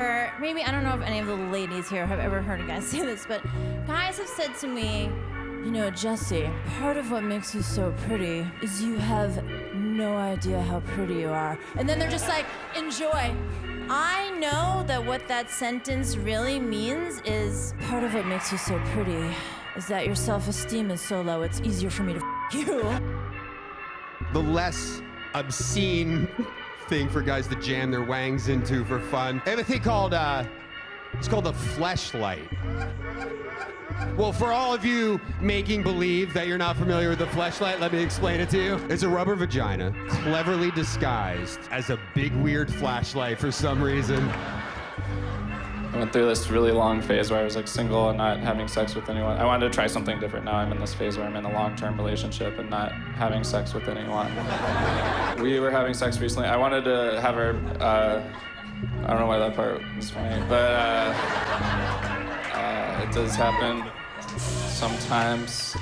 Or maybe, I don't know if any of the ladies here have ever heard a guy say this, but guys have said to me, you know, Jesse, part of what makes you so pretty is you have no idea how pretty you are. And then they're just like, enjoy. I know that what that sentence really means is part of what makes you so pretty is that your self-esteem is so low, it's easier for me to you. The less obscene thing for guys to jam their wangs into for fun. I have a thing called, it's called a fleshlight. Well, for all of you making believe that you're not familiar with the fleshlight, let me explain it to you. It's a rubber vagina, cleverly disguised as a big weird flashlight for some reason. I went through this really long phase where I was like single and not having sex with anyone. I wanted to try something different. Now I'm in this phase where I'm in a long-term relationship and not having sex with anyone. We were having sex recently. I wanted to have her, I don't know why that part was funny, but it does happen sometimes.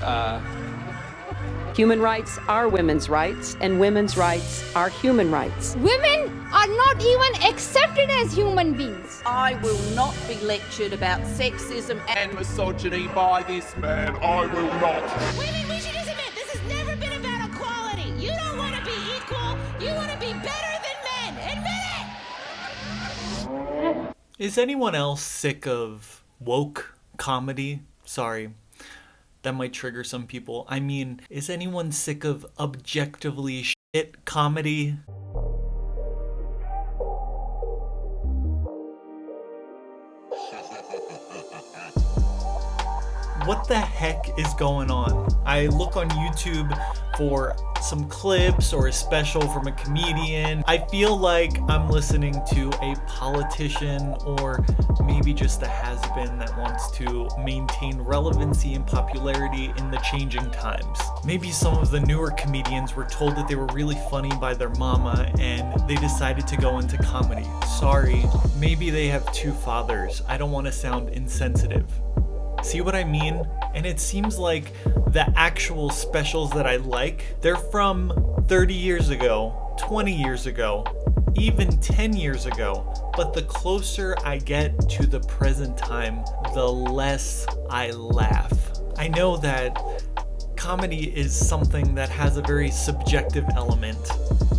Human rights are women's rights, and women's rights are human rights. Women are not even accepted as human beings. I will not be lectured about sexism and misogyny by this man. I will not. Women, we should just admit, this has never been about equality. You don't want to be equal. You want to be better than men. Admit it! Is anyone else sick of woke comedy? Sorry. That might trigger some people. I mean, is anyone sick of objectively shit comedy? What the heck is going on? I look on YouTube for some clips or a special from a comedian. I feel like I'm listening to a politician or maybe just a has-been that wants to maintain relevancy and popularity in the changing times. Maybe some of the newer comedians were told that they were really funny by their mama and they decided to go into comedy. Sorry, maybe they have two fathers. I don't want to sound insensitive. See what I mean? And it seems like the actual specials that I like, they're from 30 years ago, 20 years ago, even 10 years ago. But the closer I get to the present time, the less I laugh. I know that comedy is something that has a very subjective element.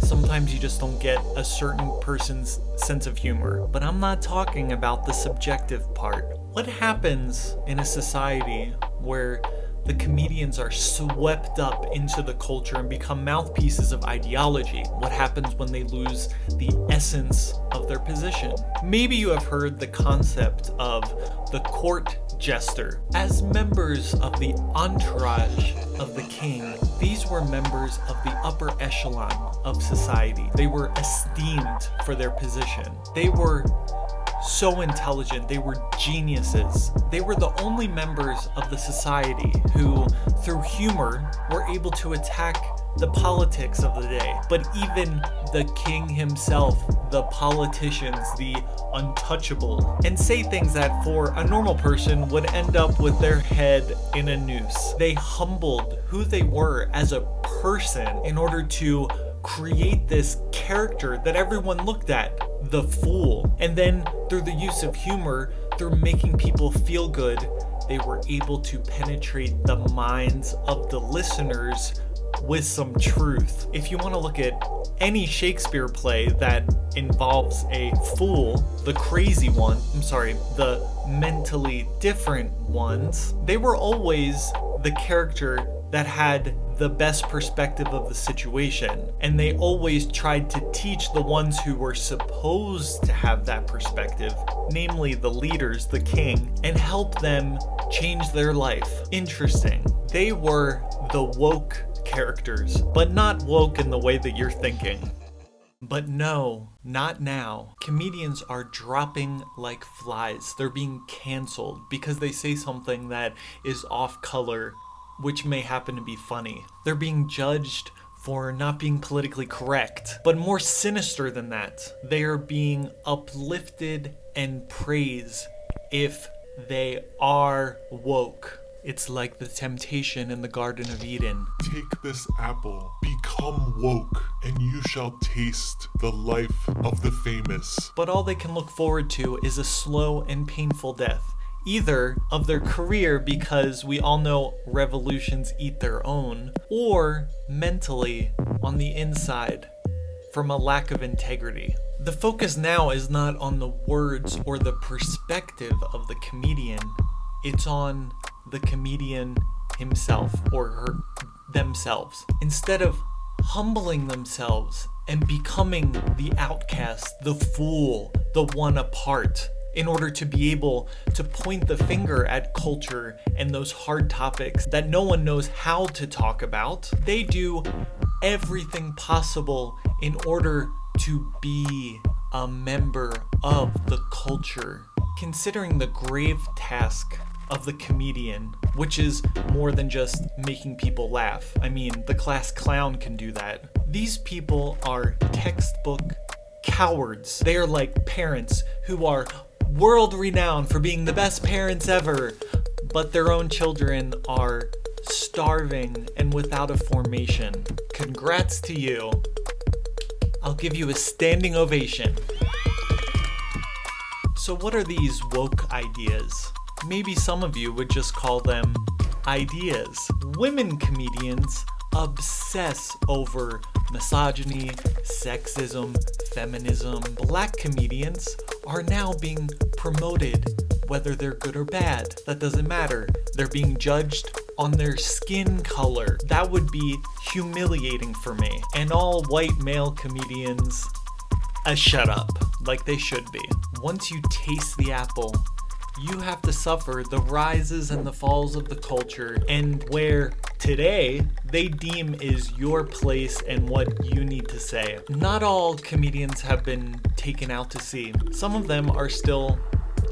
Sometimes you just don't get a certain person's sense of humor. But I'm not talking about the subjective part. What happens in a society where the comedians are swept up into the culture and become mouthpieces of ideology? What happens when they lose the essence of their position? Maybe you have heard the concept of the court jester. As members of the entourage of the king, these were members of the upper echelon of society. They were esteemed for their position. They were so intelligent, they were geniuses. They were the only members of the society who, through humor, were able to attack the politics of the day. But even the king himself, the politicians, the untouchable, and say things that for a normal person would end up with their head in a noose. They humbled who they were as a person in order to create this character that everyone looked at, the fool. And then through the use of humor, through making people feel good, they were able to penetrate the minds of the listeners with some truth. If you want to look at any Shakespeare play that involves a fool, the crazy one, the mentally different ones, they were always the character that had the best perspective of the situation. And they always tried to teach the ones who were supposed to have that perspective, namely the leaders, the king, and help them change their life. Interesting. They were the woke characters, but not woke in the way that you're thinking. But no, not now. Comedians are dropping like flies. They're being canceled because they say something that is off color, which may happen to be funny. They're being judged for not being politically correct. But more sinister than that, they are being uplifted and praised if they are woke. It's like the temptation in the Garden of Eden. Take this apple, become woke, and you shall taste the life of the famous. But all they can look forward to is a slow and painful death, either of their career, because we all know revolutions eat their own, or mentally on the inside from a lack of integrity. The focus now is not on the words or the perspective of the comedian, it's on the comedian himself or themselves. Instead of humbling themselves and becoming the outcast, the fool, the one apart, in order to be able to point the finger at culture and those hard topics that no one knows how to talk about, they do everything possible in order to be a member of the culture. Considering the grave task of the comedian, which is more than just making people laugh. I mean, the class clown can do that. These people are textbook cowards. They are like parents who are world renowned for being the best parents ever, but their own children are starving and without a formation. Congrats to you. I'll give you a standing ovation. So what are these woke ideas? Maybe some of you would just call them ideas. Women comedians obsess over misogyny, sexism, feminism. Black comedians are now being promoted, whether they're good or bad. That doesn't matter. They're being judged on their skin color. That would be humiliating for me. And all white male comedians, shut up, like they should be. Once you taste the apple, you have to suffer the rises and the falls of the culture, and where today they deem is your place and what you need to say. Not all comedians have been taken out to sea. Some of them are still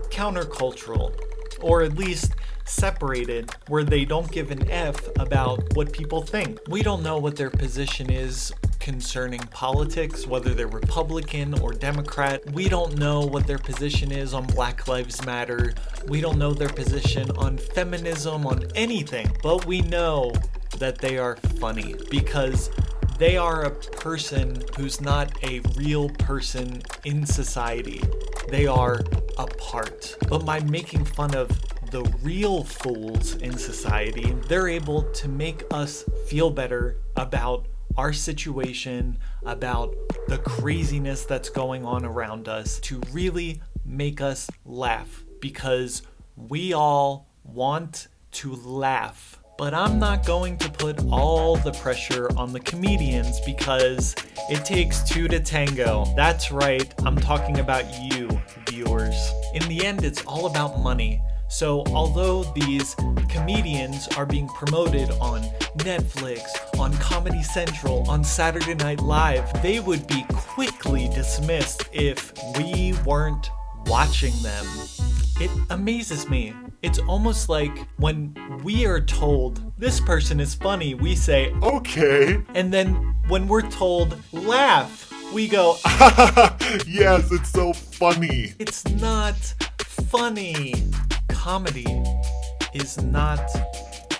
countercultural, or at least separated, where they don't give an F about what people think. We don't know what their position is concerning politics, whether they're Republican or Democrat. We don't know what their position is on Black Lives Matter. We don't know their position on feminism, on anything. But we know that they are funny because they are a person who's not a real person in society. They are a part. But by making fun of the real fools in society, they're able to make us feel better about our situation, about the craziness that's going on around us, to really make us laugh, because we all want to laugh. But I'm not going to put all the pressure on the comedians, because it takes two to tango. That's right, I'm talking about you, viewers. In the end, it's all about money. So although these comedians are being promoted on Netflix, on Comedy Central, on Saturday Night Live, they would be quickly dismissed if we weren't watching them. It amazes me. It's almost like when we are told this person is funny, we say, okay. And then when we're told laugh, we go, yes, it's so funny. It's not funny. Comedy is not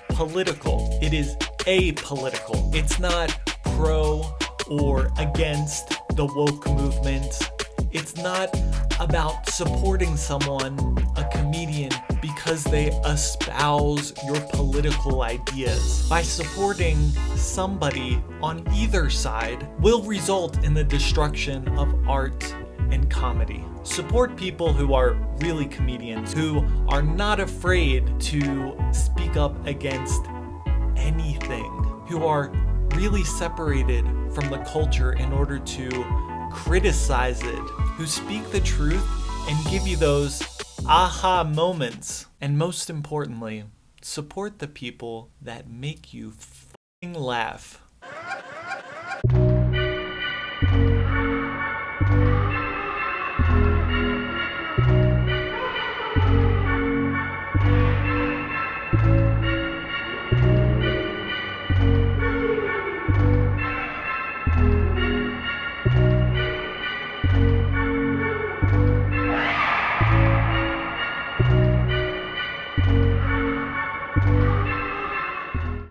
political. It is apolitical. It's not pro or against the woke movement. It's not about supporting someone, a comedian, because they espouse your political ideas. By supporting somebody on either side will result in the destruction of art and comedy. Support people who are really comedians, who are not afraid to speak up against anything, who are really separated from the culture in order to criticize it, who speak the truth and give you those aha moments. And most importantly, support the people that make you f***ing laugh.